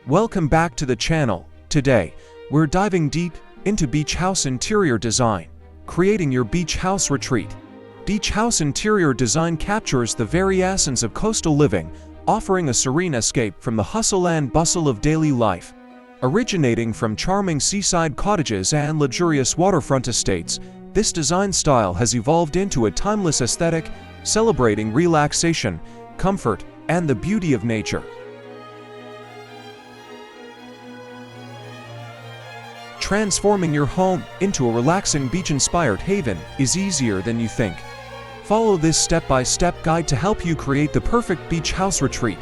Welcome back to the channel. Today, we're diving deep into beach house interior design, creating your beach house retreat. Beach house interior design captures the very essence of coastal living, offering a serene escape from the hustle and bustle of daily life. Originating from charming seaside cottages and luxurious waterfront estates, this design style has evolved into a timeless aesthetic, celebrating relaxation, comfort, and the beauty of nature. Transforming your home into a relaxing beach-inspired haven is easier than you think. Follow this step-by-step guide to help you create the perfect beach house retreat.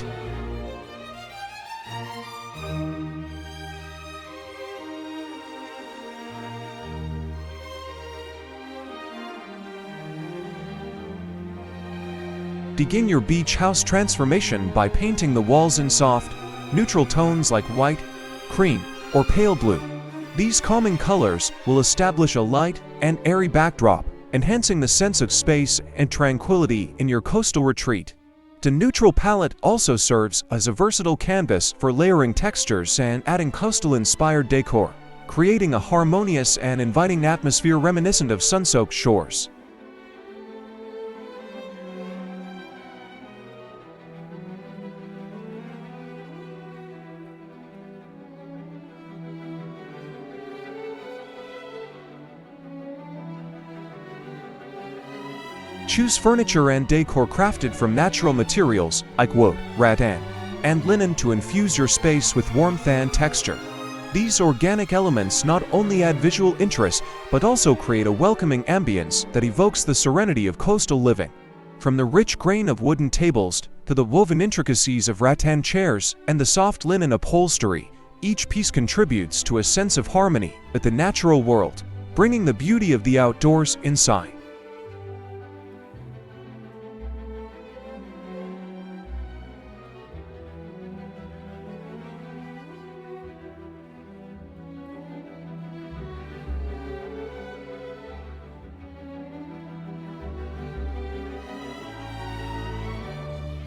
Begin your beach house transformation by painting the walls in soft, neutral tones like white, cream, or pale blue. These calming colors will establish a light and airy backdrop, enhancing the sense of space and tranquility in your coastal retreat. The neutral palette also serves as a versatile canvas for layering textures and adding coastal-inspired decor, creating a harmonious and inviting atmosphere reminiscent of sun-soaked shores. Choose furniture and decor crafted from natural materials like wood, rattan, and linen to infuse your space with warmth and texture. These organic elements not only add visual interest but also create a welcoming ambience that evokes the serenity of coastal living. From the rich grain of wooden tables to the woven intricacies of rattan chairs and the soft linen upholstery, each piece contributes to a sense of harmony with the natural world, bringing the beauty of the outdoors inside.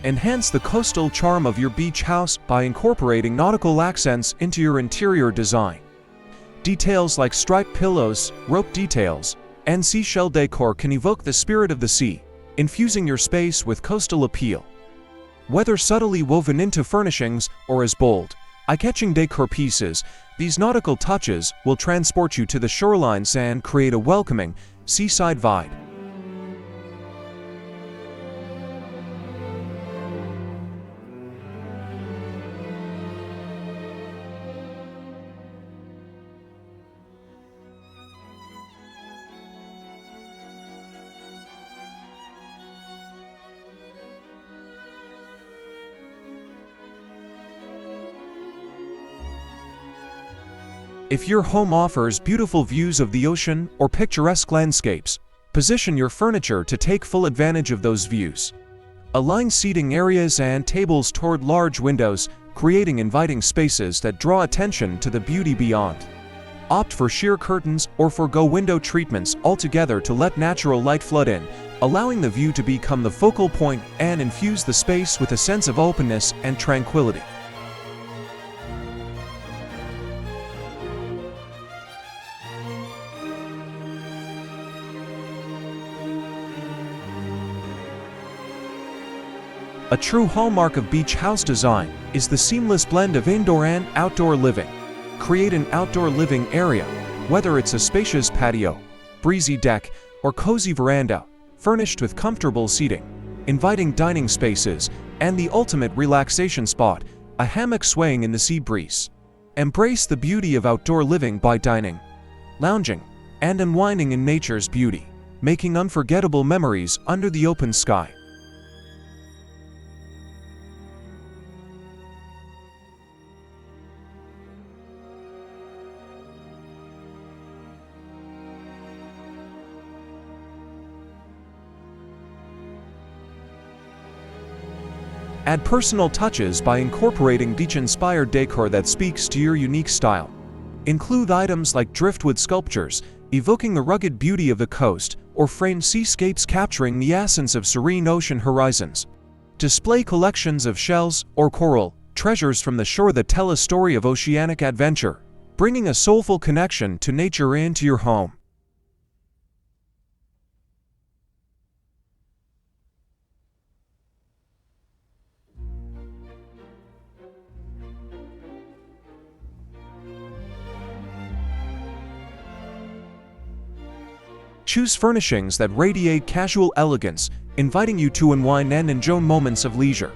Enhance the coastal charm of your beach house by incorporating nautical accents into your interior design. Details like striped pillows, rope details, and seashell decor can evoke the spirit of the sea, infusing your space with coastal appeal. Whether subtly woven into furnishings or as bold, eye-catching decor pieces, these nautical touches will transport you to the shorelines and create a welcoming, seaside vibe. If your home offers beautiful views of the ocean or picturesque landscapes, position your furniture to take full advantage of those views. Align seating areas and tables toward large windows, creating inviting spaces that draw attention to the beauty beyond. Opt for sheer curtains or forgo window treatments altogether to let natural light flood in, allowing the view to become the focal point and infuse the space with a sense of openness and tranquility. A true hallmark of beach house design is the seamless blend of indoor and outdoor living. Create an outdoor living area, whether it's a spacious patio, breezy deck, or cozy veranda, furnished with comfortable seating, inviting dining spaces, and the ultimate relaxation spot, a hammock swaying in the sea breeze. Embrace the beauty of outdoor living by dining, lounging, and unwinding in nature's beauty, making unforgettable memories under the open sky. Add personal touches by incorporating beach-inspired decor that speaks to your unique style. Include items like driftwood sculptures, evoking the rugged beauty of the coast, or framed seascapes capturing the essence of serene ocean horizons. Display collections of shells or coral, treasures from the shore that tell a story of oceanic adventure, bringing a soulful connection to nature into your home. Choose furnishings that radiate casual elegance, inviting you to unwind and enjoy moments of leisure.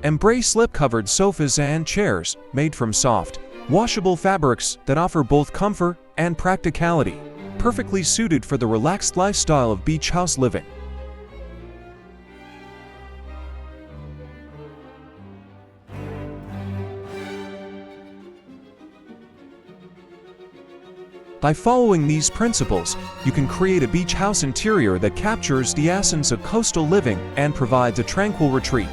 Embrace slip-covered sofas and chairs made from soft, washable fabrics that offer both comfort and practicality, perfectly suited for the relaxed lifestyle of beach house living. By following these principles, you can create a beach house interior that captures the essence of coastal living and provides a tranquil retreat.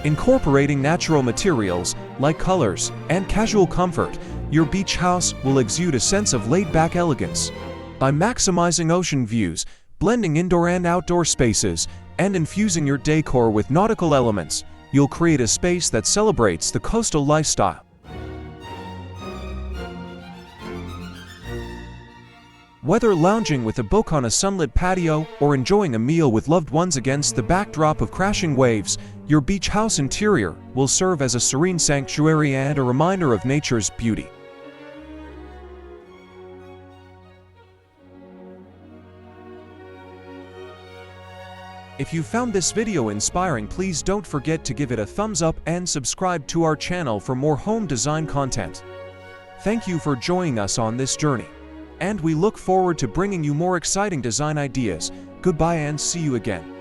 Incorporating natural materials, light colors, and casual comfort, your beach house will exude a sense of laid-back elegance. By maximizing ocean views, blending indoor and outdoor spaces, and infusing your decor with nautical elements, you'll create a space that celebrates the coastal lifestyle. Whether lounging with a book on a sunlit patio or enjoying a meal with loved ones against the backdrop of crashing waves, your beach house interior will serve as a serene sanctuary and a reminder of nature's beauty. If you found this video inspiring, please don't forget to give it a thumbs up and subscribe to our channel for more home design content. Thank you for joining us on this journey, and we look forward to bringing you more exciting design ideas. Goodbye and see you again.